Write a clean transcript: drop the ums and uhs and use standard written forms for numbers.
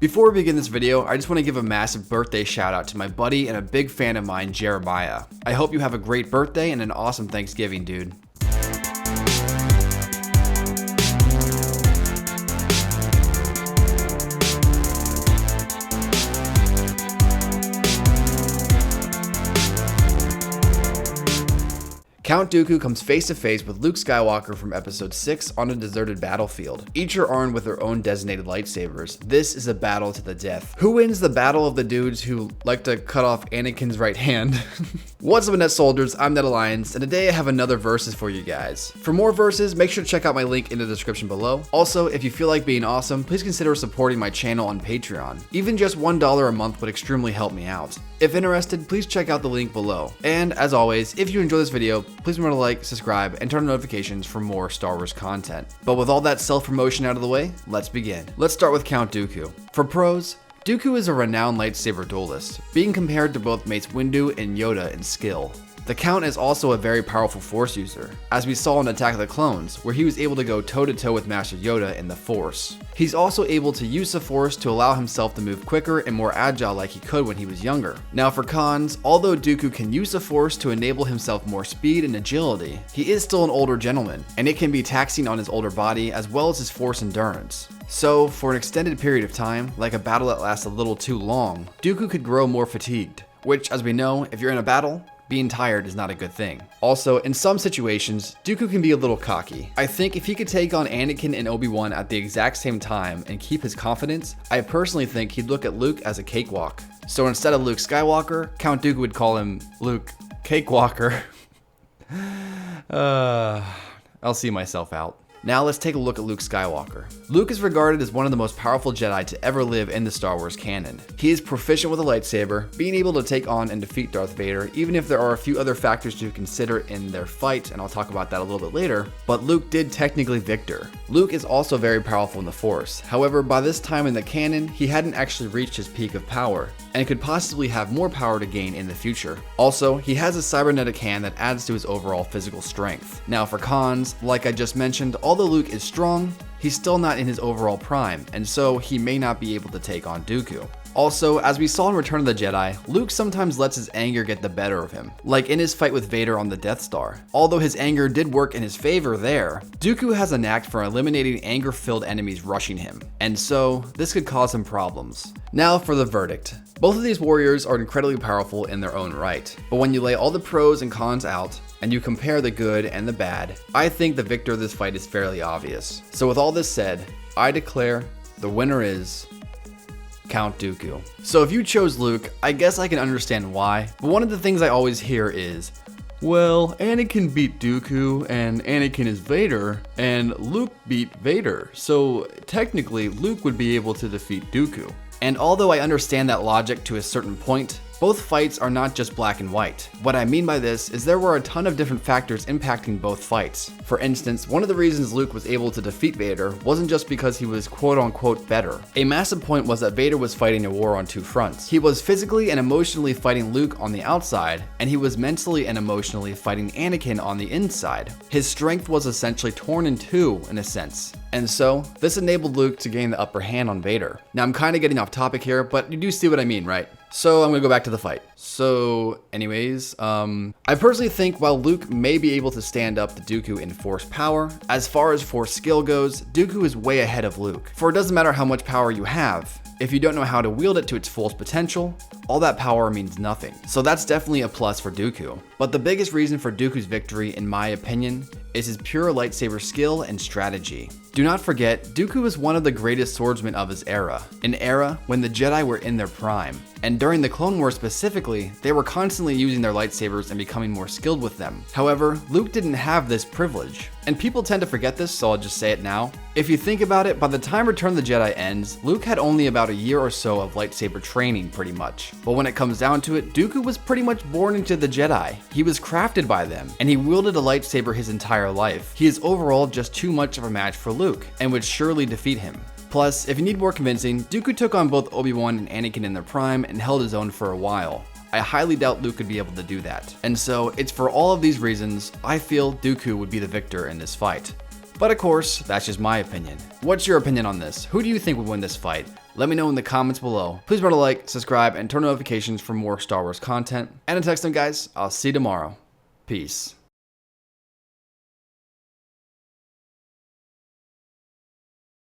Before we begin this video, I just want to give a massive birthday shout out to my buddy and a big fan of mine, Jeremiah. I hope you have a great birthday and an awesome Thanksgiving, dude. Count Dooku comes face to face with Luke Skywalker from Episode 6 on a deserted battlefield. Each are armed with their own designated lightsabers. This is a battle to the death. Who wins the battle of the dudes who like to cut off Anakin's right hand? What's up, Net Soldiers? I'm Net Alliance, and today I have another versus for you guys. For more verses, make sure to check out my link in the description below. Also, if you feel like being awesome, please consider supporting my channel on Patreon. Even just $1 a month would extremely help me out. If interested, please check out the link below. And as always, if you enjoy this video, please remember to like, subscribe, and turn on notifications for more Star Wars content. But with all that self-promotion out of the way, let's begin. Let's start with Count Dooku. For pros, Dooku is a renowned lightsaber duelist, being compared to both Mace Windu and Yoda in skill. The Count is also a very powerful Force user, as we saw in Attack of the Clones, where he was able to go toe-to-toe with Master Yoda in the Force. He's also able to use the Force to allow himself to move quicker and more agile like he could when he was younger. Now for cons, although Dooku can use the Force to enable himself more speed and agility, he is still an older gentleman, and it can be taxing on his older body as well as his Force endurance. So, for an extended period of time, like a battle that lasts a little too long, Dooku could grow more fatigued, which, as we know, if you're in a battle, being tired is not a good thing. Also, in some situations, Dooku can be a little cocky. I think if he could take on Anakin and Obi-Wan at the exact same time and keep his confidence, I personally think he'd look at Luke as a cakewalk. So instead of Luke Skywalker, Count Dooku would call him Luke Cakewalker. I'll see myself out. Now let's take a look at Luke Skywalker. Luke is regarded as one of the most powerful Jedi to ever live in the Star Wars canon. He is proficient with a lightsaber, being able to take on and defeat Darth Vader, even if there are a few other factors to consider in their fight, and I'll talk about that a little bit later, but Luke did technically victor. Luke is also very powerful in the Force. However, by this time in the canon, he hadn't actually reached his peak of power, and could possibly have more power to gain in the future. Also, he has a cybernetic hand that adds to his overall physical strength. Now for cons, like I just mentioned, although Luke is strong, he's still not in his overall prime, and so he may not be able to take on Dooku. Also, as we saw in Return of the Jedi, Luke sometimes lets his anger get the better of him, like in his fight with Vader on the Death Star. Although his anger did work in his favor there, Dooku has a knack for eliminating anger-filled enemies rushing him, and so this could cause him problems. Now for the verdict. Both of these warriors are incredibly powerful in their own right, but when you lay all the pros and cons out, and you compare the good and the bad, I think the victor of this fight is fairly obvious. So with all this said, I declare the winner is Count Dooku. So if you chose Luke, I guess I can understand why, but one of the things I always hear is, well, Anakin beat Dooku, and Anakin is Vader, and Luke beat Vader, so technically Luke would be able to defeat Dooku. And although I understand that logic to a certain point, both fights are not just black and white. What I mean by this is there were a ton of different factors impacting both fights. For instance, one of the reasons Luke was able to defeat Vader wasn't just because he was quote-unquote better. A massive point was that Vader was fighting a war on two fronts. He was physically and emotionally fighting Luke on the outside, and he was mentally and emotionally fighting Anakin on the inside. His strength was essentially torn in two, in a sense. And so, this enabled Luke to gain the upper hand on Vader. Now I'm kinda getting off topic here, but you do see what I mean, right? So I'm gonna go back to the fight. So anyways, I personally think while Luke may be able to stand up to Dooku in Force power, as far as Force skill goes, Dooku is way ahead of Luke. For it doesn't matter how much power you have, if you don't know how to wield it to its fullest potential, all that power means nothing. So that's definitely a plus for Dooku. But the biggest reason for Dooku's victory, in my opinion, is his pure lightsaber skill and strategy. Do not forget, Dooku is one of the greatest swordsmen of his era, an era when the Jedi were in their prime. And during the Clone Wars specifically, they were constantly using their lightsabers and becoming more skilled with them. However, Luke didn't have this privilege. And people tend to forget this, so I'll just say it now. If you think about it, by the time Return of the Jedi ends, Luke had only about a year or so of lightsaber training, pretty much. But when it comes down to it, Dooku was pretty much born into the Jedi. He was crafted by them, and he wielded a lightsaber his entire life. He is overall just too much of a match for Luke, and would surely defeat him. Plus, if you need more convincing, Dooku took on both Obi-Wan and Anakin in their prime and held his own for a while. I highly doubt Luke could be able to do that. And so, it's for all of these reasons, I feel Dooku would be the victor in this fight. But of course, that's just my opinion. What's your opinion on this? Who do you think would win this fight? Let me know in the comments below. Please remember to like, subscribe, and turn on notifications for more Star Wars content. And until next time, guys, I'll see you tomorrow. Peace.